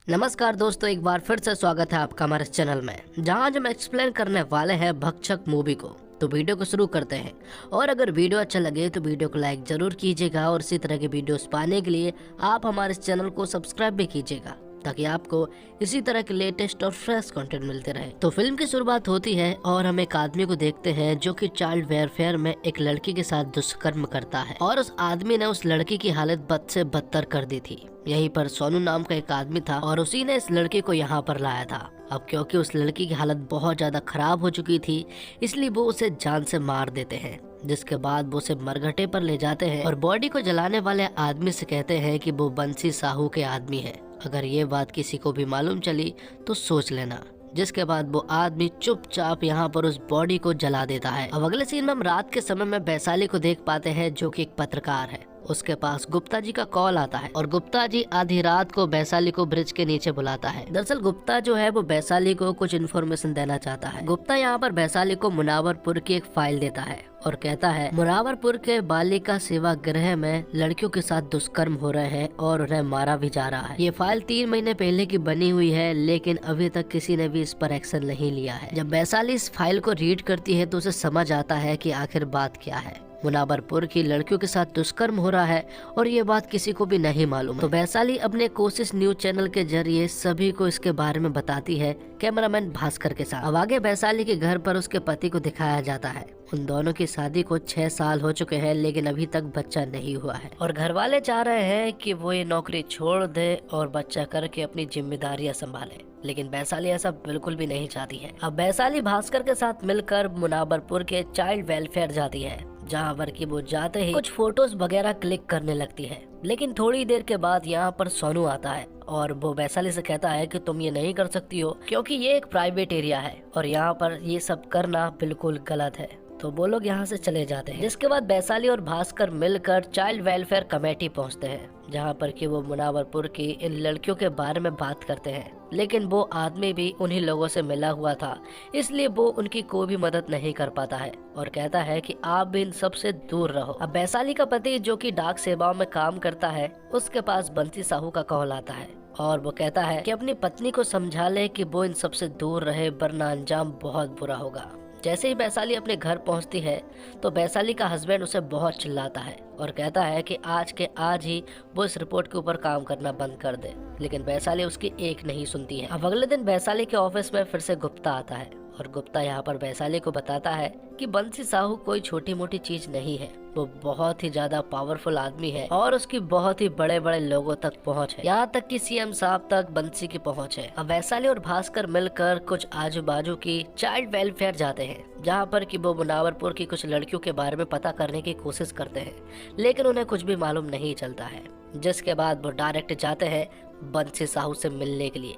नमस्कार दोस्तों, एक बार फिर से स्वागत है आपका हमारे चैनल में, जहां आज हम एक्सप्लेन करने वाले हैं भक्षक मूवी को। तो वीडियो को शुरू करते हैं। और अगर वीडियो अच्छा लगे तो वीडियो को लाइक जरूर कीजिएगा और इसी तरह के वीडियोस पाने के लिए आप हमारे चैनल को सब्सक्राइब भी कीजिएगा, ताकि आपको इसी तरह के लेटेस्ट और फ्रेश कंटेंट मिलते रहे। तो फिल्म की शुरुआत होती है और हम एक आदमी को देखते हैं जो कि चाइल्ड वेलफेयर में एक लड़की के साथ दुष्कर्म करता है, और उस आदमी ने उस लड़की की हालत बद से बदतर कर दी थी। यहीं पर सोनू नाम का एक आदमी था और उसी ने इस लड़के को यहाँ पर लाया था। अब क्योंकि उस लड़की की हालत बहुत ज्यादा खराब हो चुकी थी, इसलिए वो उसे जान से मार देते हैं, जिसके बाद वो उसे मरघटे पर ले जाते हैं और बॉडी को जलाने वाले आदमी से कहते हैं कि वो बंसी साहू के आदमी है। अगर ये बात किसी को भी मालूम चली तो सोच लेना। जिसके बाद वो आदमी चुपचाप यहाँ पर उस बॉडी को जला देता है। अब अगले सीन में हम रात के समय में वैशाली को देख पाते हैं, जो कि एक पत्रकार है। उसके पास गुप्ता जी का कॉल आता है और गुप्ता जी आधी रात को वैशाली को ब्रिज के नीचे बुलाता है। दरअसल गुप्ता जो है वो वैशाली को कुछ इन्फॉर्मेशन देना चाहता है। गुप्ता यहाँ पर वैशाली को मुनावरपुर की एक फाइल देता है और कहता है, मुनावरपुर के बालिका सेवा गृह में लड़कियों के साथ दुष्कर्म हो रहे हैं और उन्हें मारा भी जा रहा है। ये फाइल 3 महीने पहले की बनी हुई है, लेकिन अभी तक किसी ने भी इस पर एक्शन नहीं लिया है। जब वैशाली इस फाइल को रीड करती है तो उसे समझ आता है कि आखिर बात क्या है। मुनावरपुर की लड़कियों के साथ दुष्कर्म हो रहा है और ये बात किसी को भी नहीं मालूम। तो वैशाली अपने कोशिश न्यूज चैनल के जरिए सभी को इसके बारे में बताती है, कैमरामैन भास्कर के साथ। अब आगे वैशाली के घर पर उसके पति को दिखाया जाता है। उन दोनों की शादी को 6 साल हो चुके हैं, लेकिन अभी तक बच्चा नहीं हुआ है और घर वाले चाह रहे हैं कि वो ये नौकरी छोड़ दे और बच्चा करके अपनी जिम्मेदारियां संभाले, लेकिन वैशाली ऐसा बिल्कुल भी नहीं चाहती है। अब वैशाली भास्कर के साथ मिलकर मुनावरपुर के चाइल्ड वेलफेयर जाती है, जहाँ पर कि वो जाते ही कुछ फोटोज वगैरह क्लिक करने लगती है। लेकिन थोड़ी देर के बाद यहाँ पर सोनू आता है और वो वैशाली से कहता है कि तुम ये नहीं कर सकती हो, क्योंकि ये एक प्राइवेट एरिया है और यहाँ पर ये सब करना बिल्कुल गलत है। तो वो लोग यहाँ से चले जाते हैं। जिसके बाद वैशाली और भास्कर मिलकर चाइल्ड वेलफेयर कमेटी पहुँचते हैं, जहाँ पर कि वो मुनावरपुर की इन लड़कियों के बारे में बात करते हैं। लेकिन वो आदमी भी उन्हीं लोगों से मिला हुआ था, इसलिए वो उनकी कोई भी मदद नहीं कर पाता है और कहता है कि आप भी इन सब से दूर रहो। अब वैशाली का पति, जो कि डाक सेवाओं में काम करता है, उसके पास बंसी साहू का कॉल आता है और वो कहता है कि अपनी पत्नी को समझा ले कि वो इन सब से दूर रहे, वरना अंजाम बहुत बुरा होगा। जैसे ही वैशाली अपने घर पहुंचती है तो वैशाली का हस्बैंड उसे बहुत चिल्लाता है और कहता है कि आज के आज ही वो इस रिपोर्ट के ऊपर काम करना बंद कर दे, लेकिन वैशाली उसकी एक नहीं सुनती है। अब अगले दिन वैशाली के ऑफिस में फिर से गुप्ता आता है और गुप्ता यहाँ पर वैशाली को बताता है कि बंसी साहू कोई छोटी मोटी चीज नहीं है, वो बहुत ही ज्यादा पावरफुल आदमी है और उसकी बहुत ही बड़े बड़े लोगों तक पहुंच है, यहाँ तक कि सीएम साहब तक बंसी की पहुंच है। अब वैशाली और भास्कर मिलकर कुछ आजू बाजू की चाइल्ड वेलफेयर जाते हैं, जहाँ पर कि वो मुनावरपुर की कुछ लड़कियों के बारे में पता करने की कोशिश करते हैं, लेकिन उन्हें कुछ भी मालूम नहीं चलता है। जिसके बाद वो डायरेक्ट जाते हैं बंसी साहू से मिलने के लिए।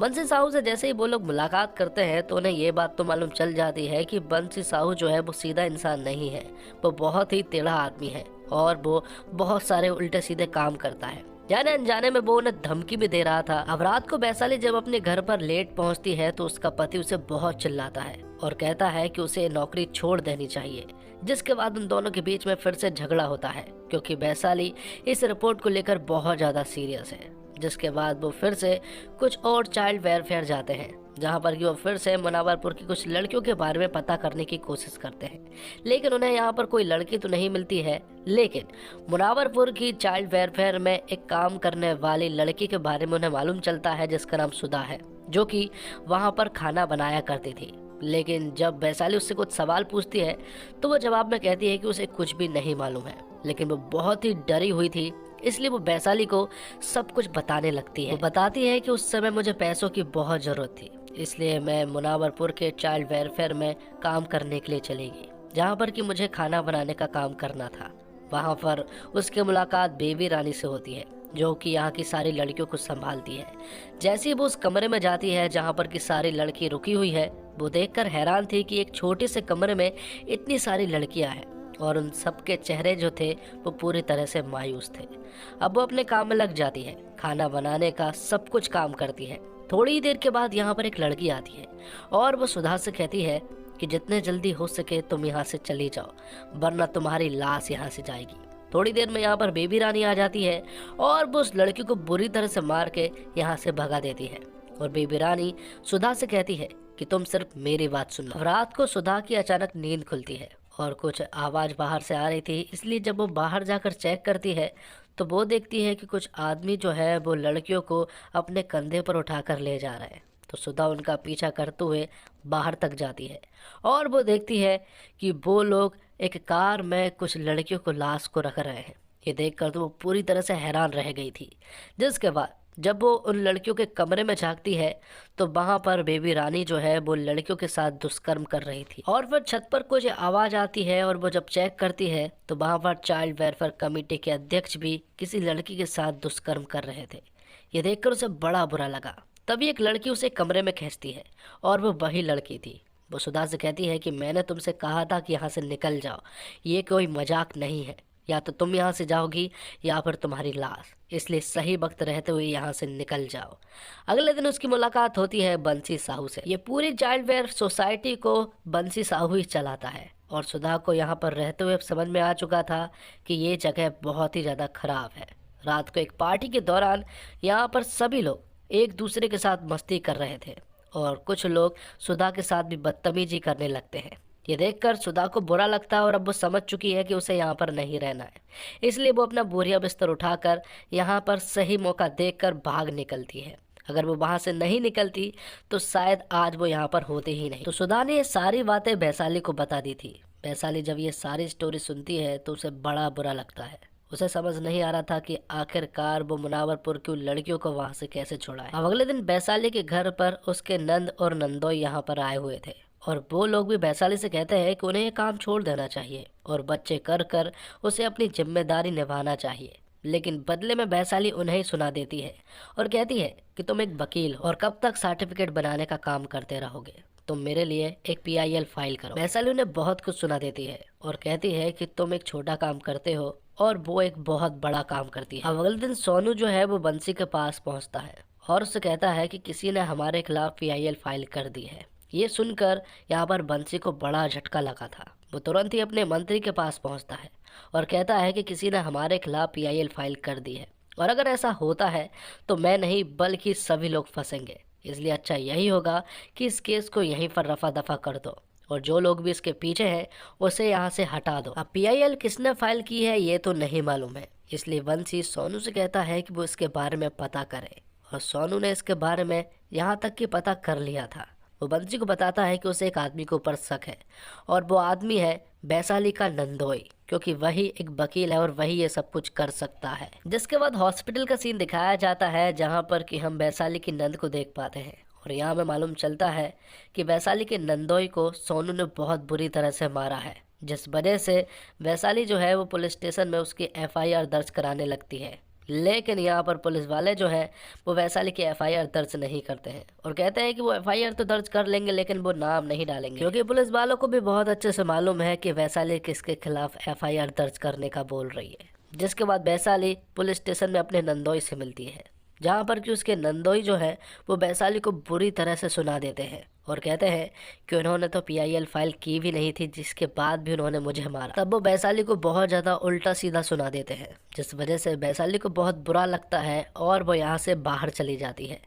बंसी साहू से जैसे ही वो लोग मुलाकात करते हैं तो उन्हें ये बात तो मालूम चल जाती है कि बंसी साहू जो है वो सीधा इंसान नहीं है, वो बहुत ही टेढ़ा आदमी है और वो बहुत सारे उल्टे सीधे काम करता है। जाने अनजाने में वो उन्हें धमकी भी दे रहा था। अब रात को वैशाली जब अपने घर पर लेट पहुंचती है तो उसका पति उसे बहुत चिल्लाता है और कहता है कि उसे नौकरी छोड़ देनी चाहिए। जिसके बाद उन दोनों के बीच में फिर से झगड़ा होता है, क्योंकि वैशाली इस रिपोर्ट को लेकर बहुत ज्यादा सीरियस है। जिसके बाद वो फिर से कुछ और चाइल्ड वेलफेयर जाते हैं, जहाँ पर कि वो फिर से मुनावरपुर की कुछ लड़कियों के बारे में पता करने की कोशिश करते हैं, लेकिन उन्हें यहाँ पर कोई लड़की तो नहीं मिलती है। लेकिन मुनावरपुर की चाइल्ड वेलफेयर में एक काम करने वाली लड़की के बारे में उन्हें मालूम चलता है, जिसका नाम सुधा है, जो कि वहाँ पर खाना बनाया करती थी। लेकिन जब वैशाली उससे कुछ सवाल पूछती है तो वो जवाब में कहती है कि उसे कुछ भी नहीं मालूम है, लेकिन वो बहुत ही डरी हुई थी, इसलिए वो वैशाली को सब कुछ बताने लगती है। वो बताती है कि उस समय मुझे पैसों की बहुत जरूरत थी, इसलिए मैं मुनावरपुर के चाइल्ड वेलफेयर में काम करने के लिए चलेगी, जहाँ पर कि मुझे खाना बनाने का काम करना था। वहाँ पर उसकी मुलाकात बेबी रानी से होती है, जो कि यहाँ की सारी लड़कियों को संभालती है। जैसे ही वो उस कमरे में जाती है जहाँ पर कि सारी लड़की रुकी हुई है, वो देखकर हैरान थी कि एक छोटे से कमरे में इतनी सारी लड़कियाँ हैं और उन सबके चेहरे जो थे वो पूरी तरह से मायूस थे। अब वो अपने काम में लग जाती है, खाना बनाने का सब कुछ काम करती है। थोड़ी देर के बाद यहाँ पर एक लड़की आती है और वो सुधा से कहती है कि जितने जल्दी हो सके तुम यहाँ से चली जाओ, वरना तुम्हारी लाश यहाँ से जाएगी। थोड़ी देर में यहाँ पर बेबी रानी आ जाती है और वो उस लड़की को बुरी तरह से मार के यहाँ से भगा देती है। और बेबी रानी सुधा से कहती है कि तुम सिर्फ मेरी बात सुन लो। रात को सुधा की अचानक नींद खुलती है और कुछ आवाज बाहर से आ रही थी, इसलिए जब वो बाहर जाकर चेक करती है तो वो देखती है कि कुछ आदमी जो है वो लड़कियों को अपने कंधे पर उठाकर ले जा रहे हैं। तो सुधा उनका पीछा करते हुए बाहर तक जाती है और वो देखती है कि वो लोग एक कार में कुछ लड़कियों को लाश को रख रहे हैं। ये देखकर तो वो पूरी तरह से हैरान रह गई थी। जिसके बाद जब वो उन लड़कियों के कमरे में झांकती है तो वहां पर बेबी रानी जो है वो लड़कियों के साथ दुष्कर्म कर रही थी। और फिर छत पर कुछ आवाज आती है और वो जब चेक करती है तो वहां पर चाइल्ड वेलफेयर कमेटी के अध्यक्ष भी किसी लड़की के साथ दुष्कर्म कर रहे थे। ये देखकर उसे बड़ा बुरा लगा। तभी एक लड़की उसे कमरे में खींचती है और वो वही लड़की थी। वो सुधा से कहती है कि मैंने तुमसे कहा था कि यहाँ से निकल जाओ, ये कोई मजाक नहीं है, या तो तुम यहाँ से जाओगी या फिर तुम्हारी लाश, इसलिए सही वक्त रहते हुए यहाँ से निकल जाओ। अगले दिन उसकी मुलाकात होती है बंसी साहू से। ये पूरी चाइल्ड वेयर सोसाइटी को बंसी साहू ही चलाता है और सुधा को यहाँ पर रहते हुए समझ में आ चुका था कि ये जगह बहुत ही ज़्यादा खराब है। रात को एक पार्टी के दौरान यहाँ पर सभी लोग एक दूसरे के साथ मस्ती कर रहे थे और कुछ लोग सुधा के साथ भी बदतमीजी करने लगते हैं। ये देखकर सुधा को बुरा लगता है और अब वो समझ चुकी है कि उसे यहाँ पर नहीं रहना है, इसलिए वो अपना बोरिया बिस्तर उठाकर यहाँ पर सही मौका देखकर भाग निकलती है। अगर वो वहाँ से नहीं निकलती तो शायद आज वो यहाँ पर होते ही नहीं। तो सुधा ने ये सारी बातें वैशाली को बता दी थी। वैशाली जब ये सारी स्टोरी सुनती है तो उसे बड़ा बुरा लगता है। उसे समझ नहीं आ रहा था कि आखिरकार वो मुनावरपुर की लड़कियों को वहां से कैसे छुड़ाए। अब अगले दिन वैशाली के घर पर उसके नंद और नंदोई यहाँ पर आए हुए थे और वो लोग भी वैशाली से कहते हैं कि उन्हें ये काम छोड़ देना चाहिए और बच्चे कर कर उसे अपनी जिम्मेदारी निभाना चाहिए। लेकिन बदले में वैशाली उन्हें ही सुना देती है और कहती है कि तुम एक वकील हो और कब तक सर्टिफिकेट बनाने का काम करते रहोगे, तुम मेरे लिए एक PIL फाइल करो। वैशाली उन्हें बहुत कुछ सुना देती है और कहती है कि तुम एक छोटा काम करते हो और वो एक बहुत बड़ा काम करती है। अब अगले दिन सोनू जो है वो बंसी के पास पहुंचता है और उससे कहता है कि किसी ने हमारे खिलाफ PIL फाइल कर दी है। ये सुनकर यहाँ पर बंसी को बड़ा झटका लगा था। वो तुरंत ही अपने मंत्री के पास पहुंचता है और कहता है कि किसी ने हमारे खिलाफ PIL फाइल कर दी है और अगर ऐसा होता है तो मैं नहीं बल्कि सभी लोग फंसेंगे, इसलिए अच्छा यही होगा कि इस केस को यहीं पर रफा दफा कर दो और जो लोग भी इसके पीछे हैं उसे यहाँ से हटा दो। अब PIL किसने फाइल की है ये तो नहीं मालूम है, इसलिए बंसी सोनू से कहता है कि वो इसके बारे में पता करे और सोनू ने इसके बारे में यहाँ तक कि पता कर लिया था। वो बंसी को बताता है कि उसे एक आदमी के ऊपर शक है और वो आदमी है वैशाली का नंदोई, क्योंकि वही एक वकील है और वही ये सब कुछ कर सकता है। जिसके बाद हॉस्पिटल का सीन दिखाया जाता है जहाँ पर कि हम वैशाली की नंद को देख पाते हैं और यहाँ में मालूम चलता है कि वैशाली के नंदोई को सोनू ने बहुत बुरी तरह से मारा है, जिस वजह से वैशाली जो है वो पुलिस स्टेशन में उसकी FIR दर्ज कराने लगती है। लेकिन यहाँ पर पुलिस वाले जो है वो वैशाली की FIR दर्ज नहीं करते हैं और कहते हैं कि वो FIR तो दर्ज कर लेंगे लेकिन वो नाम नहीं डालेंगे, क्योंकि पुलिस वालों को भी बहुत अच्छे से मालूम है कि वैशाली किसके खिलाफ FIR दर्ज करने का बोल रही है। जिसके बाद वैशाली पुलिस स्टेशन में अपने नंदोई से मिलती है, जहाँ पर कि उसके नंदोई जो है वो वैशाली को बुरी तरह से सुना देते हैं और कहते हैं कि उन्होंने तो PIL फाइल की भी नहीं थी, जिसके बाद भी उन्होंने मुझे मारा। तब वो वैशाली को बहुत ज़्यादा उल्टा सीधा सुना देते हैं, जिस वजह से वैशाली को बहुत बुरा लगता है और वो यहाँ से बाहर चली जाती है।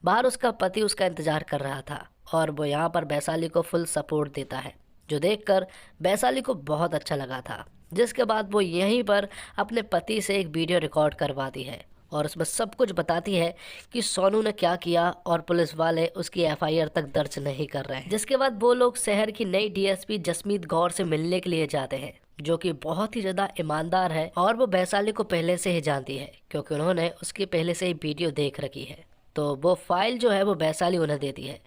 बाहर उसका पति उसका इंतजार कर रहा था और वो यहाँ पर वैशाली को फुल सपोर्ट देता है, जो देखकर वैशाली को बहुत अच्छा लगा था। जिसके बाद वो यहीं पर अपने पति से एक वीडियो रिकॉर्ड करवाती है और उसमें सब कुछ बताती है कि सोनू ने क्या किया और पुलिस वाले उसकी FIR तक दर्ज नहीं कर रहे हैं। जिसके बाद वो लोग शहर की नई DSP जसमीत गौर से मिलने के लिए जाते हैं, जो कि बहुत ही ज़्यादा ईमानदार है और वो वैशाली को पहले से ही जानती है क्योंकि उन्होंने उसकी पहले से ही वीडियो देख रखी है। तो वो फाइल जो है वो वैशाली उन्हें देती है।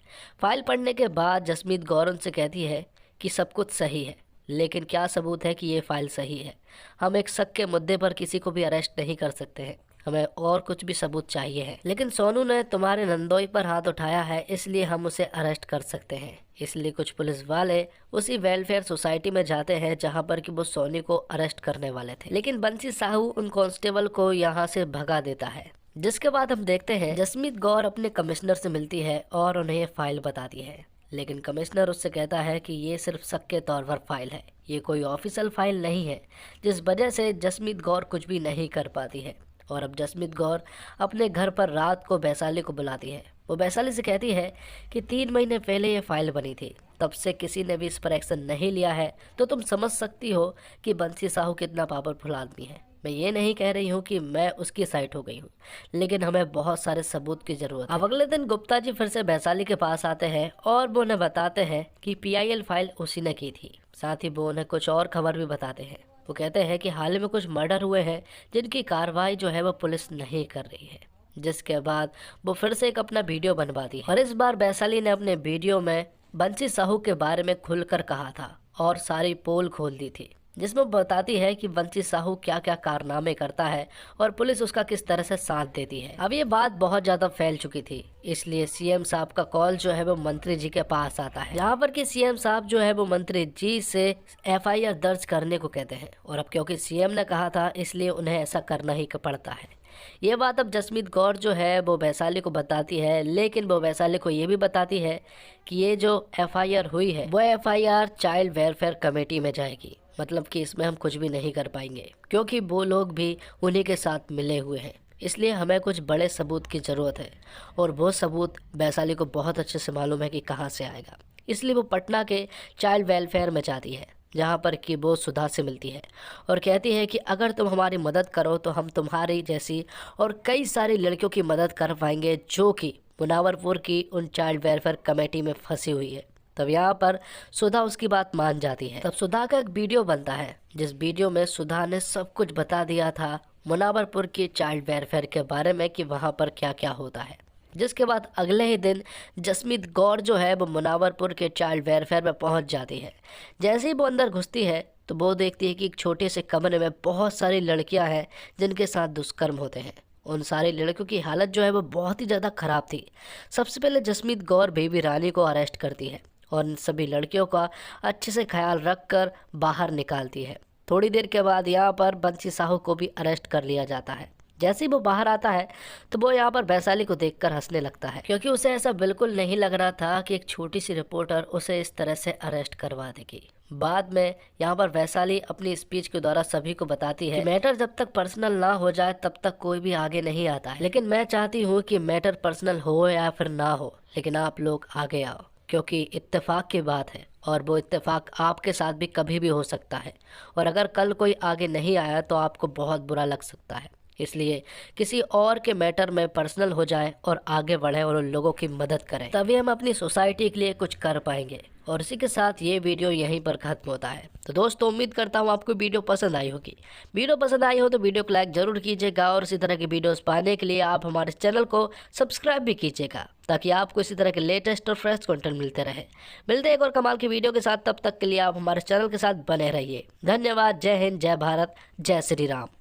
फाइल पढ़ने के बाद जसमीत गौर उनसे कहती है कि सब कुछ सही है, लेकिन क्या सबूत है कि ये फाइल सही है? हम एक शक के मुद्दे पर किसी को भी अरेस्ट नहीं कर सकते हैं, हमें और कुछ भी सबूत चाहिए है। लेकिन सोनू ने तुम्हारे नंदोई पर हाथ उठाया है, इसलिए हम उसे अरेस्ट कर सकते हैं। इसलिए कुछ पुलिस वाले उसी वेलफेयर सोसाइटी में जाते हैं जहां पर कि वो सोनी को अरेस्ट करने वाले थे, लेकिन बंसी साहू उन कांस्टेबल को यहां से भगा देता है। जिसके बाद हम देखते हैं जसमीत गौर अपने कमिश्नर से मिलती है और उन्हें ये फाइल बताती है लेकिन कमिश्नर उससे कहता है कि ये सिर्फ शक के तौर पर फाइल है, ये कोई ऑफिशियल फाइल नहीं है, जिस वजह से जसमीत कौर कुछ भी नहीं कर पाती है। और अब जसमीत कौर अपने घर पर रात को वैशाली को बुलाती है। वो वैशाली से कहती है कि 3 महीने पहले ये फाइल बनी थी, तब से किसी ने भी इस पर एक्शन नहीं लिया है, तो तुम समझ सकती हो कि बंसी साहू कितना पावरफुल आदमी है। मैं ये नहीं कह रही हूँ कि मैं उसकी साइड हो गई हूँ, लेकिन हमें बहुत सारे सबूत की जरूरत है। अब अगले दिन गुप्ता जी फिर से वैशाली के पास आते हैं और वो उन्हें बताते हैं कि PIL फाइल उसी ने की थी। साथ ही वो उन्हें कुछ और खबर भी बताते हैं। वो कहते हैं कि हाल ही में कुछ मर्डर हुए हैं जिनकी कार्रवाई जो है वो पुलिस नहीं कर रही है। जिसके बाद वो फिर से एक अपना वीडियो बनवाती है और इस बार वैशाली ने अपने वीडियो में बंसी साहू के बारे में खुलकर कहा था और सारी पोल खोल दी थी, जिसमें वो बताती है कि बंसी साहू क्या क्या कारनामे करता है और पुलिस उसका किस तरह से साथ देती है। अब ये बात बहुत ज्यादा फैल चुकी थी, इसलिए CM साहब का कॉल जो है वो मंत्री जी के पास आता है, जहाँ पर कि CM साहब जो है वो मंत्री जी से FIR दर्ज करने को कहते हैं। और अब क्योंकि CM ने कहा था, इसलिए उन्हें ऐसा करना ही पड़ता है। ये बात अब जसमीत कौर जो है वो वैशाली को बताती है, लेकिन वो वैशाली को ये भी बताती है कि ये जो FIR हुई है वो FIR चाइल्ड वेलफेयर कमेटी में जाएगी, मतलब कि इसमें हम कुछ भी नहीं कर पाएंगे क्योंकि वो लोग भी उन्हीं के साथ मिले हुए हैं। इसलिए हमें कुछ बड़े सबूत की ज़रूरत है और वो सबूत वैशाली को बहुत अच्छे से मालूम है कि कहाँ से आएगा। इसलिए वो पटना के चाइल्ड वेलफेयर में जाती है, जहाँ पर कि वो सुधा से मिलती है और कहती है कि अगर तुम हमारी मदद करो तो हम तुम्हारी जैसी और कई सारी लड़कियों की मदद कर पाएंगे जो कि मुनावरपुर की उन चाइल्ड वेलफेयर कमेटी में फंसी हुई है। तब यहाँ पर सुधा उसकी बात मान जाती है। तब सुधा का एक वीडियो बनता है, जिस वीडियो में सुधा ने सब कुछ बता दिया था मुनावरपुर की चाइल्ड वेलफेयर के बारे में कि वहाँ पर क्या क्या होता है। जिसके बाद अगले ही दिन जसमीत कौर जो है वो मुनावरपुर के चाइल्ड वेलफेयर में पहुंच जाती है। जैसे ही वो अंदर घुसती है तो वो देखती है कि एक छोटे से कमरे में बहुत सारी लड़कियां हैं जिनके साथ दुष्कर्म होते हैं। उन सारी लड़कियों की हालत जो है वो बहुत ही ज़्यादा ख़राब थी। सबसे पहले जसमीत कौर बेबी रानी को अरेस्ट करती है और इन सभी लड़कियों का अच्छे से ख्याल रख कर बाहर निकालती है। थोड़ी देर के बाद यहाँ पर बंसी साहू को भी अरेस्ट कर लिया जाता है। जैसे ही वो बाहर आता है तो वो यहाँ पर वैशाली को देखकर हंसने लगता है, क्योंकि उसे ऐसा बिल्कुल नहीं लग रहा था कि एक छोटी सी रिपोर्टर उसे इस तरह से अरेस्ट करवा देगी। बाद में यहाँ पर वैशाली अपनी स्पीच के द्वारा सभी को बताती है कि मैटर जब तक पर्सनल ना हो जाए तब तक कोई भी आगे नहीं आता है, लेकिन मैं चाहती हूँ कि मैटर पर्सनल हो या फिर ना हो, लेकिन आप लोग आगे आओ, क्योंकि इत्तेफाक की बात है और वो इत्तेफाक आपके साथ भी कभी भी हो सकता है। और अगर कल कोई आगे नहीं आया तो आपको बहुत बुरा लग सकता है। इसलिए किसी और के मैटर में पर्सनल हो जाए और आगे बढ़े और उन लोगों की मदद करें, तभी हम अपनी सोसाइटी के लिए कुछ कर पाएंगे। और इसी के साथ ये वीडियो यहीं पर खत्म होता है। तो दोस्तों, उम्मीद करता हूँ आपको वीडियो पसंद आई होगी। वीडियो पसंद आई हो तो वीडियो को लाइक जरूर कीजिएगा और इसी तरह की वीडियोस पाने के लिए आप हमारे चैनल को सब्सक्राइब भी कीजिएगा, ताकि आपको इसी तरह के लेटेस्ट और फ्रेश कंटेंट मिलते रहे। मिलते हैं एक और कमाल की वीडियो के साथ, तब तक के लिए आप हमारे चैनल के साथ बने रहिए। धन्यवाद। जय हिंद, जय भारत, जय श्री राम।